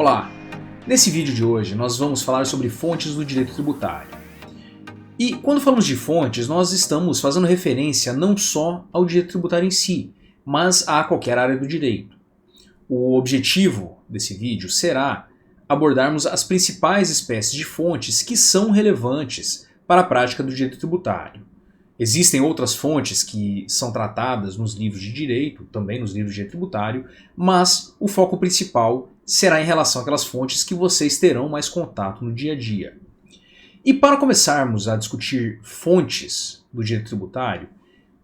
Olá! Nesse vídeo de hoje nós vamos falar sobre fontes do direito tributário. E quando falamos de fontes, nós estamos fazendo referência não só ao direito tributário em si, mas a qualquer área do direito. O objetivo desse vídeo será abordarmos as principais espécies de fontes que são relevantes para a prática do direito tributário. Existem outras fontes que são tratadas nos livros de direito, também nos livros de direito tributário, mas o foco principal será em relação àquelas fontes que vocês terão mais contato no dia a dia. E para começarmos a discutir fontes do direito tributário,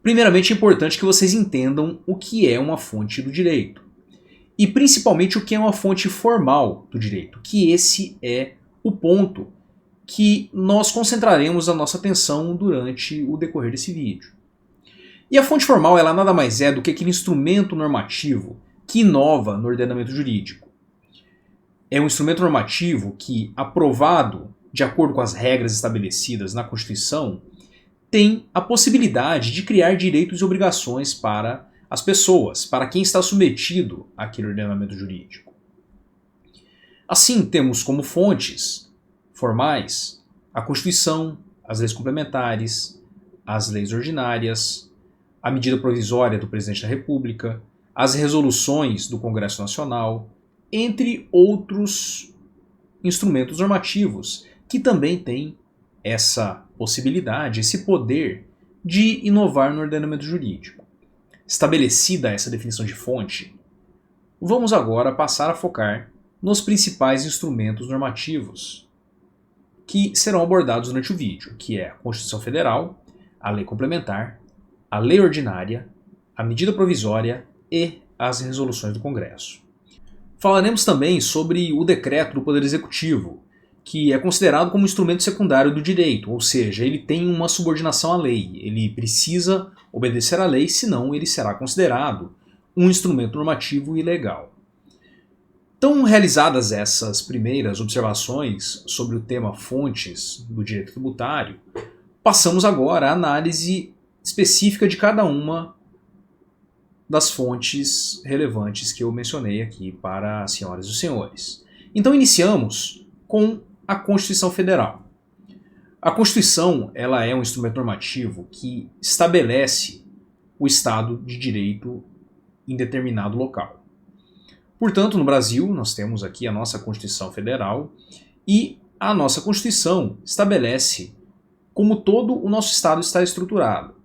primeiramente é importante que vocês entendam o que é uma fonte do direito. E principalmente o que é uma fonte formal do direito, que esse é o ponto que nós concentraremos a nossa atenção durante o decorrer desse vídeo. E a fonte formal ela nada mais é do que aquele instrumento normativo que inova no ordenamento jurídico. É um instrumento normativo que, aprovado de acordo com as regras estabelecidas na Constituição, tem a possibilidade de criar direitos e obrigações para as pessoas, para quem está submetido àquele ordenamento jurídico. Assim, temos como fontes formais a Constituição, as leis complementares, as leis ordinárias, a medida provisória do Presidente da República, as resoluções do Congresso Nacional, entre outros instrumentos normativos que também têm essa possibilidade, esse poder de inovar no ordenamento jurídico. Estabelecida essa definição de fonte, vamos agora passar a focar nos principais instrumentos normativos que serão abordados durante o vídeo, que é a Constituição Federal, a Lei Complementar, a Lei Ordinária, a Medida Provisória e as resoluções do Congresso. Falaremos também sobre o Decreto do Poder Executivo, que é considerado como instrumento secundário do direito, ou seja, ele tem uma subordinação à lei, ele precisa obedecer à lei, senão ele será considerado um instrumento normativo ilegal. Então, realizadas essas primeiras observações sobre o tema fontes do direito tributário, passamos agora à análise específica de cada uma das fontes relevantes que eu mencionei aqui para as senhoras e os senhores. Então, iniciamos com a Constituição Federal. A Constituição ela é um instrumento normativo que estabelece o Estado de Direito em determinado local. Portanto, no Brasil, nós temos aqui a nossa Constituição Federal e a nossa Constituição estabelece como todo o nosso Estado está estruturado.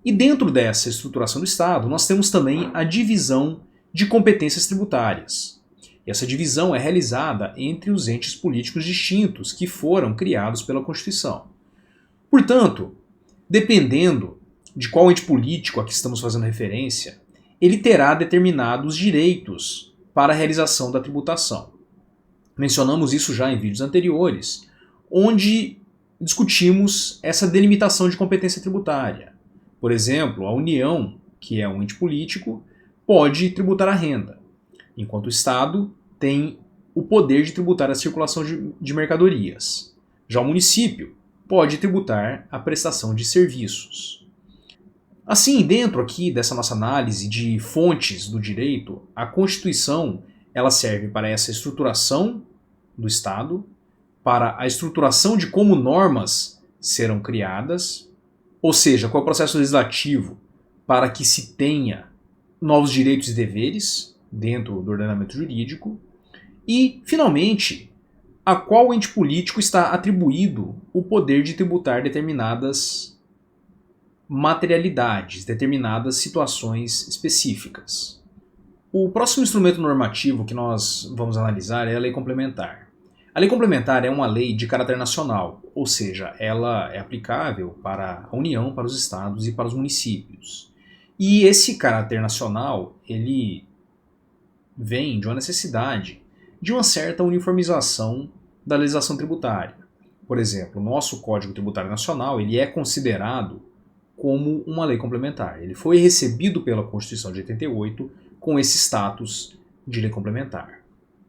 E dentro dessa estruturação do Estado, nós temos também a divisão de competências tributárias. E essa divisão é realizada entre os entes políticos distintos que foram criados pela Constituição. Portanto, dependendo de qual ente político a que estamos fazendo referência, ele terá determinados direitos para a realização da tributação. Mencionamos isso já em vídeos anteriores, onde discutimos essa delimitação de competência tributária. Por exemplo, a União, que é um ente político, pode tributar a renda, enquanto o Estado tem o poder de tributar a circulação de mercadorias. Já o município pode tributar a prestação de serviços. Assim, dentro aqui dessa nossa análise de fontes do direito, a Constituição ela serve para essa estruturação do Estado, para a estruturação de como normas serão criadas, ou seja, qual é o processo legislativo para que se tenha novos direitos e deveres dentro do ordenamento jurídico, e, finalmente, a qual ente político está atribuído o poder de tributar determinadas materialidades, determinadas situações específicas. O próximo instrumento normativo que nós vamos analisar é a Lei Complementar. A Lei Complementar é uma lei de caráter nacional, ou seja, ela é aplicável para a União, para os estados e para os municípios. E esse caráter nacional, ele vem de uma necessidade de uma certa uniformização da legislação tributária. Por exemplo, o nosso Código Tributário Nacional ele é considerado como uma lei complementar. Ele foi recebido pela Constituição de 88 com esse status de lei complementar.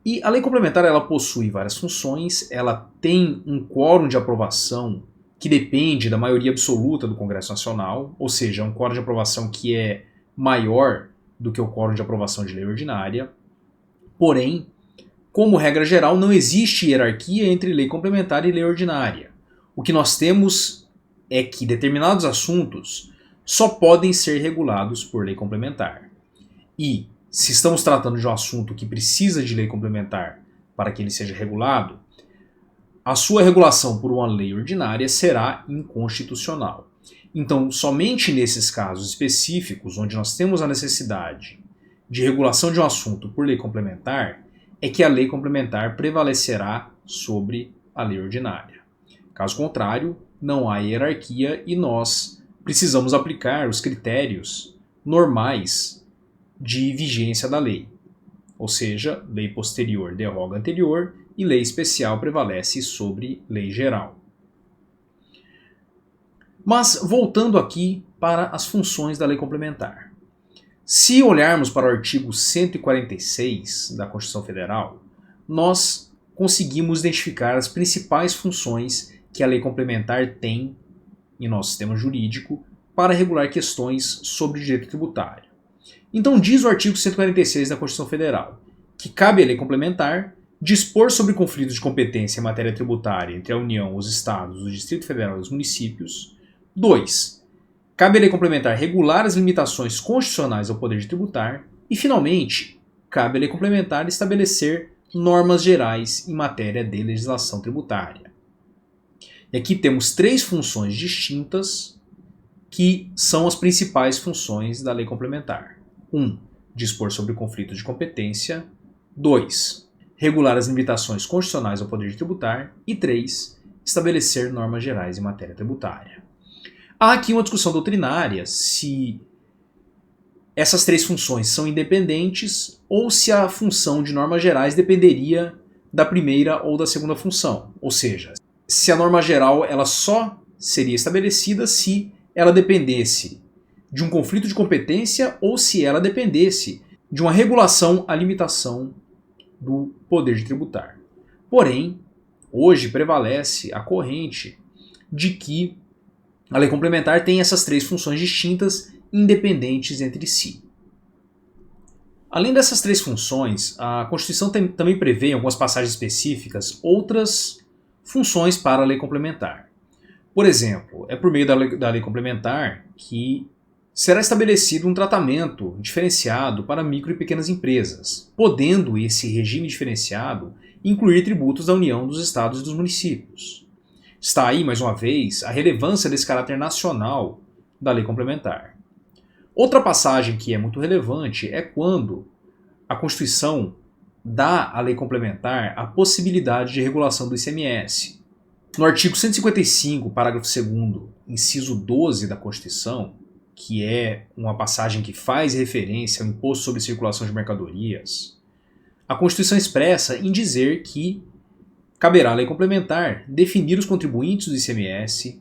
E a lei complementar ela possui várias funções, ela tem um quórum de aprovação que depende da maioria absoluta do Congresso Nacional, ou seja, um quórum de aprovação que é maior do que o quórum de aprovação de lei ordinária. Porém, Como regra geral, não existe hierarquia entre lei complementar e lei ordinária. O que nós temos é que determinados assuntos só podem ser regulados por lei complementar. E, se estamos tratando de um assunto que precisa de lei complementar para que ele seja regulado, a sua regulação por uma lei ordinária será inconstitucional. Então, somente nesses casos específicos, onde nós temos a necessidade de regulação de um assunto por lei complementar, é que a lei complementar prevalecerá sobre a lei ordinária. Caso contrário, não há hierarquia e nós precisamos aplicar os critérios normais de vigência da lei. Ou seja, lei posterior derroga anterior e lei especial prevalece sobre lei geral. Mas voltando aqui para as funções da lei complementar. Se olharmos para o artigo 146 da Constituição Federal, nós conseguimos identificar as principais funções que a lei complementar tem em nosso sistema jurídico para regular questões sobre direito tributário. Então diz o artigo 146 da Constituição Federal que cabe à lei complementar dispor sobre conflitos de competência em matéria tributária entre a União, os Estados, o Distrito Federal e os municípios. 2. Cabe à lei complementar regular as limitações constitucionais ao poder de tributar. E, finalmente, cabe à lei complementar estabelecer normas gerais em matéria de legislação tributária. E aqui temos 3 funções distintas que são as principais funções da lei complementar. 1. Dispor sobre o conflito de competência. 2. Regular as limitações constitucionais ao poder de tributar. E 3. Estabelecer normas gerais em matéria tributária. Há aqui uma discussão doutrinária se essas 3 funções são independentes ou se a função de normas gerais dependeria da primeira ou da segunda função. Ou seja, se a norma geral ela só seria estabelecida se ela dependesse de um conflito de competência ou se ela dependesse de uma regulação à limitação do poder de tributar. Porém, hoje prevalece a corrente de que a lei complementar tem essas 3 funções distintas, independentes entre si. Além dessas 3 funções, a Constituição também prevê, em algumas passagens específicas, outras funções para a lei complementar. Por exemplo, é por meio da lei complementar que será estabelecido um tratamento diferenciado para micro e pequenas empresas, podendo esse regime diferenciado incluir tributos da União, dos Estados e dos municípios. Está aí, mais uma vez, a relevância desse caráter nacional da lei complementar. Outra passagem que é muito relevante é quando a Constituição dá à lei complementar a possibilidade de regulação do ICMS. No artigo 155, parágrafo 2º, inciso 12 da Constituição, que é uma passagem que faz referência ao imposto sobre circulação de mercadorias, a Constituição expressa em dizer que caberá à lei complementar definir os contribuintes do ICMS,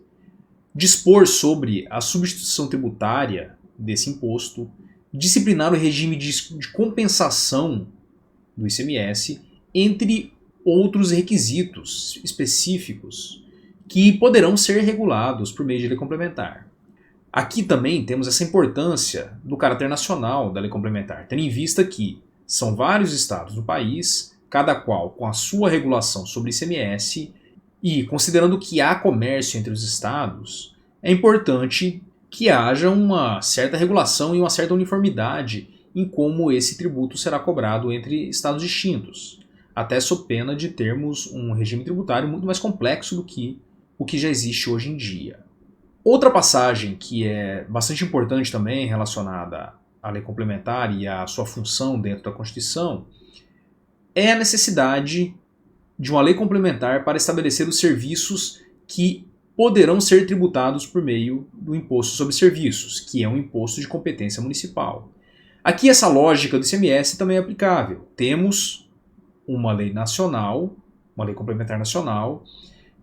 dispor sobre a substituição tributária desse imposto, disciplinar o regime de compensação do ICMS, entre outros requisitos específicos que poderão ser regulados por meio de lei complementar. Aqui também temos essa importância do caráter nacional da lei complementar, tendo em vista que são vários estados do país, cada qual com a sua regulação sobre ICMS, e considerando que há comércio entre os estados, é importante que haja uma certa regulação e uma certa uniformidade em como esse tributo será cobrado entre estados distintos, até sob pena de termos um regime tributário muito mais complexo do que o que já existe hoje em dia. Outra passagem que é bastante importante também relacionada à lei complementar e à sua função dentro da Constituição é a necessidade de uma lei complementar para estabelecer os serviços que poderão ser tributados por meio do imposto sobre serviços, que é um imposto de competência municipal. Aqui essa lógica do ICMS também é aplicável. Temos uma lei nacional, uma lei complementar nacional,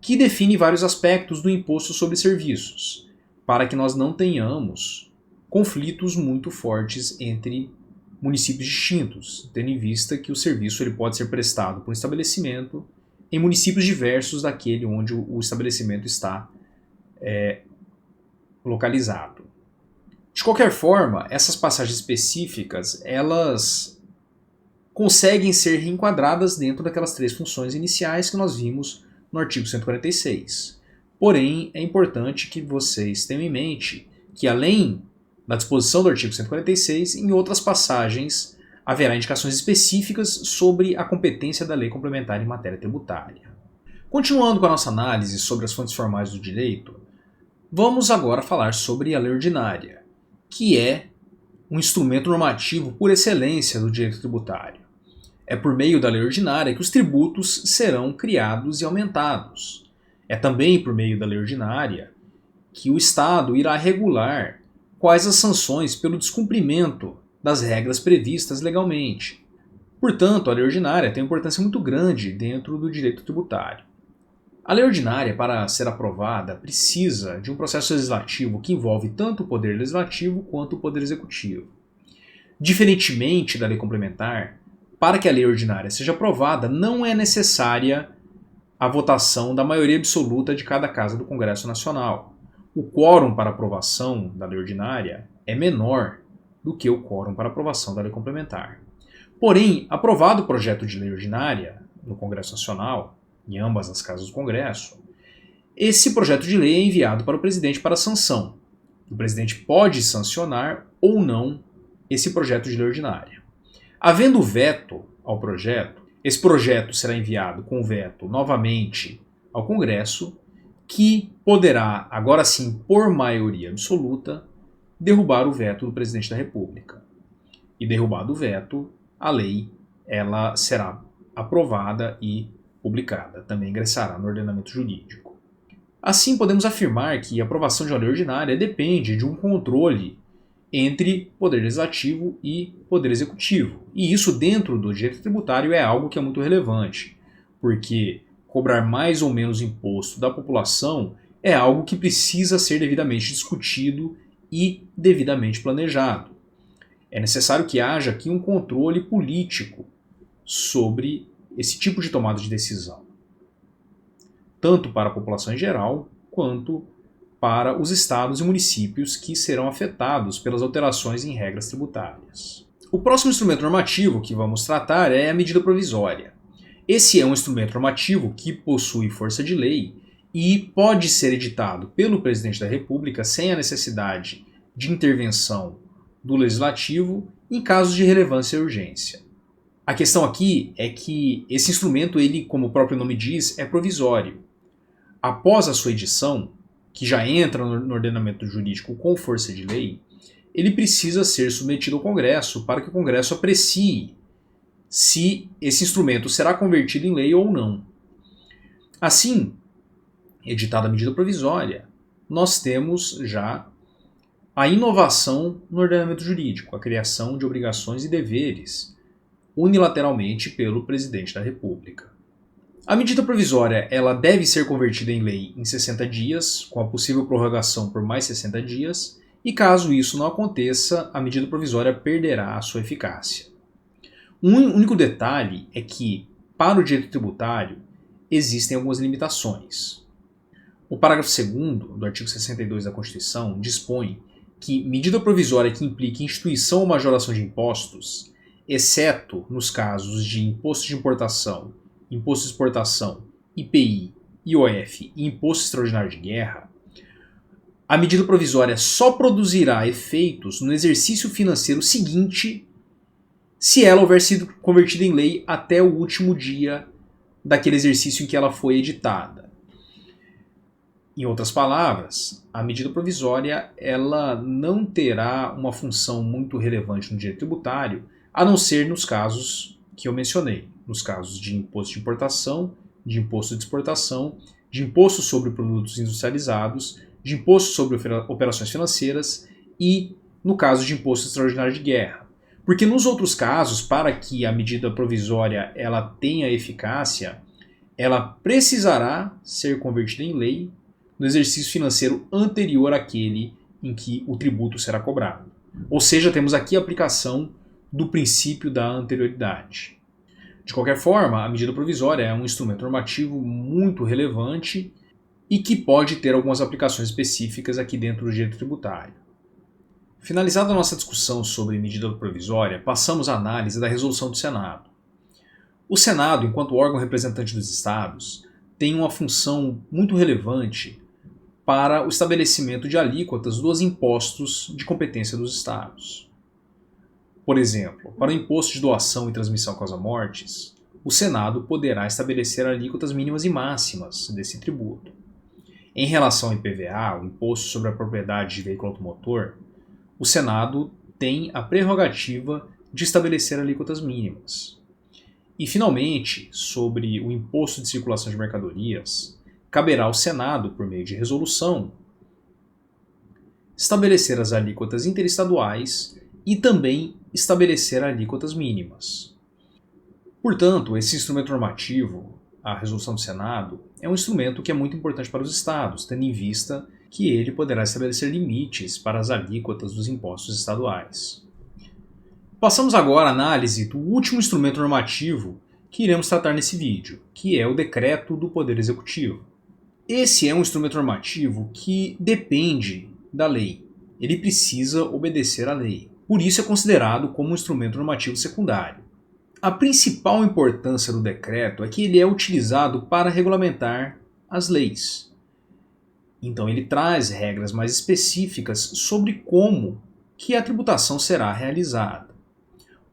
que define vários aspectos do imposto sobre serviços, para que nós não tenhamos conflitos muito fortes entre municípios distintos, tendo em vista que o serviço ele pode ser prestado por um estabelecimento em municípios diversos daquele onde o estabelecimento está localizado. De qualquer forma, essas passagens específicas, elas conseguem ser reenquadradas dentro daquelas 3 funções iniciais que nós vimos no artigo 146. Porém, é importante que vocês tenham em mente que, além da disposição do artigo 146, em outras passagens haverá indicações específicas sobre a competência da lei complementar em matéria tributária. Continuando com a nossa análise sobre as fontes formais do direito, vamos agora falar sobre a lei ordinária, que é um instrumento normativo por excelência do direito tributário. É por meio da lei ordinária que os tributos serão criados e aumentados. É também por meio da lei ordinária que o Estado irá regular quais as sanções pelo descumprimento das regras previstas legalmente. Portanto, a lei ordinária tem uma importância muito grande dentro do direito tributário. A lei ordinária, para ser aprovada, precisa de um processo legislativo que envolve tanto o poder legislativo quanto o poder executivo. Diferentemente da lei complementar, para que a lei ordinária seja aprovada, não é necessária a votação da maioria absoluta de cada casa do Congresso Nacional. O quórum para aprovação da lei ordinária é menor do que o quórum para aprovação da lei complementar. Porém, aprovado o projeto de lei ordinária no Congresso Nacional, em ambas as casas do Congresso, esse projeto de lei é enviado para o presidente para sanção. O presidente pode sancionar ou não esse projeto de lei ordinária. Havendo veto ao projeto, esse projeto será enviado com veto novamente ao Congresso, que poderá, agora sim, por maioria absoluta, derrubar o veto do presidente da República. E derrubado o veto, a lei ela será aprovada e publicada, também ingressará no ordenamento jurídico. Assim, podemos afirmar que a aprovação de uma lei ordinária depende de um controle entre poder legislativo e poder executivo. E isso dentro do direito tributário é algo que é muito relevante, porque cobrar mais ou menos imposto da população é algo que precisa ser devidamente discutido e devidamente planejado. É necessário que haja aqui um controle político sobre esse tipo de tomada de decisão, tanto para a população em geral, quanto para os estados e municípios que serão afetados pelas alterações em regras tributárias. O próximo instrumento normativo que vamos tratar é a medida provisória. Esse é um instrumento normativo que possui força de lei e pode ser editado pelo presidente da República sem a necessidade de intervenção do legislativo em casos de relevância e urgência. A questão aqui é que esse instrumento, ele, como o próprio nome diz, é provisório. Após a sua edição, que já entra no ordenamento jurídico com força de lei, ele precisa ser submetido ao Congresso para que o Congresso aprecie se esse instrumento será convertido em lei ou não. Assim, editada a medida provisória, nós temos já a inovação no ordenamento jurídico, a criação de obrigações e deveres unilateralmente pelo presidente da República. A medida provisória ela deve ser convertida em lei em 60 dias, com a possível prorrogação por mais 60 dias, e caso isso não aconteça, a medida provisória perderá a sua eficácia. Um único detalhe é que, para o direito tributário, existem algumas limitações. O parágrafo 2º do artigo 62 da Constituição dispõe que medida provisória que implique instituição ou majoração de impostos, exceto nos casos de imposto de importação, imposto de exportação, IPI, IOF e imposto extraordinário de guerra, a medida provisória só produzirá efeitos no exercício financeiro seguinte se ela houver sido convertida em lei até o último dia daquele exercício em que ela foi editada. Em outras palavras, a medida provisória ela não terá uma função muito relevante no direito tributário, a não ser nos casos que eu mencionei, nos casos de imposto de importação, de imposto de exportação, de imposto sobre produtos industrializados, de imposto sobre operações financeiras e no caso de imposto extraordinário de guerra. Porque nos outros casos, para que a medida provisória ela tenha eficácia, ela precisará ser convertida em lei no exercício financeiro anterior àquele em que o tributo será cobrado. Ou seja, temos aqui a aplicação do princípio da anterioridade. De qualquer forma, a medida provisória é um instrumento normativo muito relevante e que pode ter algumas aplicações específicas aqui dentro do direito tributário. Finalizada a nossa discussão sobre medida provisória, passamos à análise da resolução do Senado. O Senado, enquanto órgão representante dos estados, tem uma função muito relevante para o estabelecimento de alíquotas dos impostos de competência dos estados. Por exemplo, para o imposto de doação e transmissão causa-mortes, o Senado poderá estabelecer alíquotas mínimas e máximas desse tributo. Em relação ao IPVA, o Imposto sobre a Propriedade de Veículo Automotor, o Senado tem a prerrogativa de estabelecer alíquotas mínimas. E, finalmente, sobre o Imposto de Circulação de Mercadorias, caberá ao Senado, por meio de resolução, estabelecer as alíquotas interestaduais e também estabelecer alíquotas mínimas. Portanto, esse instrumento normativo, a resolução do Senado, é um instrumento que é muito importante para os estados, tendo em vista que ele poderá estabelecer limites para as alíquotas dos impostos estaduais. Passamos agora à análise do último instrumento normativo que iremos tratar nesse vídeo, que é o Decreto do Poder Executivo. Esse é um instrumento normativo que depende da lei. Ele precisa obedecer à lei. Por isso é considerado como um instrumento normativo secundário. A principal importância do decreto é que ele é utilizado para regulamentar as leis. Então ele traz regras mais específicas sobre como que a tributação será realizada.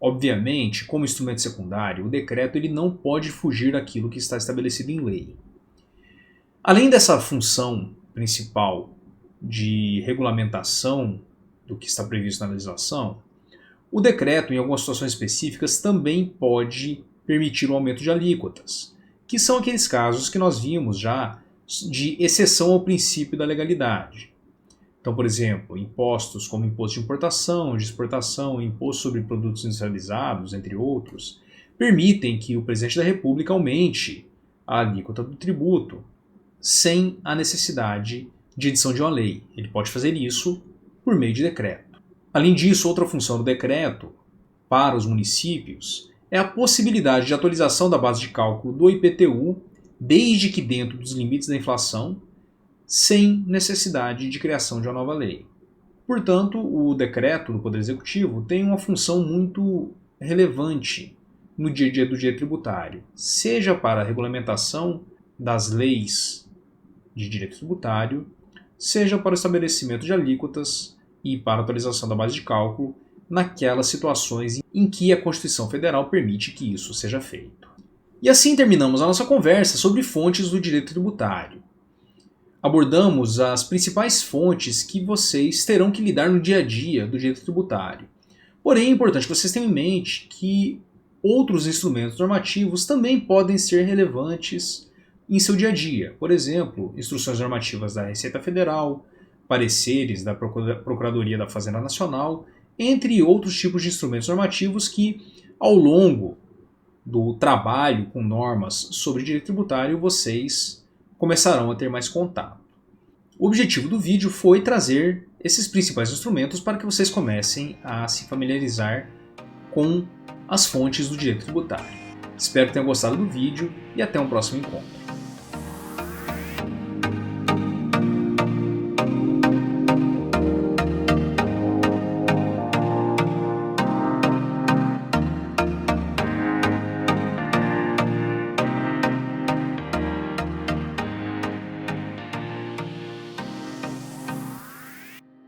Obviamente, como instrumento secundário, o decreto ele não pode fugir daquilo que está estabelecido em lei. Além dessa função principal de regulamentação do que está previsto na legislação, o decreto, em algumas situações específicas, também pode permitir o aumento de alíquotas, que são aqueles casos que nós vimos já de exceção ao princípio da legalidade. Então, por exemplo, impostos como imposto de importação, de exportação, imposto sobre produtos industrializados, entre outros, permitem que o presidente da República aumente a alíquota do tributo sem a necessidade de edição de uma lei. Ele pode fazer isso por meio de decreto. Além disso, outra função do decreto para os municípios é a possibilidade de atualização da base de cálculo do IPTU, desde que dentro dos limites da inflação, sem necessidade de criação de uma nova lei. Portanto, o decreto do Poder Executivo tem uma função muito relevante no dia a dia do direito tributário, seja para a regulamentação das leis de direito tributário, seja para o estabelecimento de alíquotas e para a atualização da base de cálculo naquelas situações em que a Constituição Federal permite que isso seja feito. E assim terminamos a nossa conversa sobre fontes do direito tributário. Abordamos as principais fontes que vocês terão que lidar no dia a dia do direito tributário. Porém, é importante que vocês tenham em mente que outros instrumentos normativos também podem ser relevantes em seu dia a dia. Por exemplo, instruções normativas da Receita Federal, pareceres da Procuradoria da Fazenda Nacional, entre outros tipos de instrumentos normativos que, ao longo do trabalho com normas sobre direito tributário, vocês começarão a ter mais contato. O objetivo do vídeo foi trazer esses principais instrumentos para que vocês comecem a se familiarizar com as fontes do direito tributário. Espero que tenham gostado do vídeo e até um próximo encontro.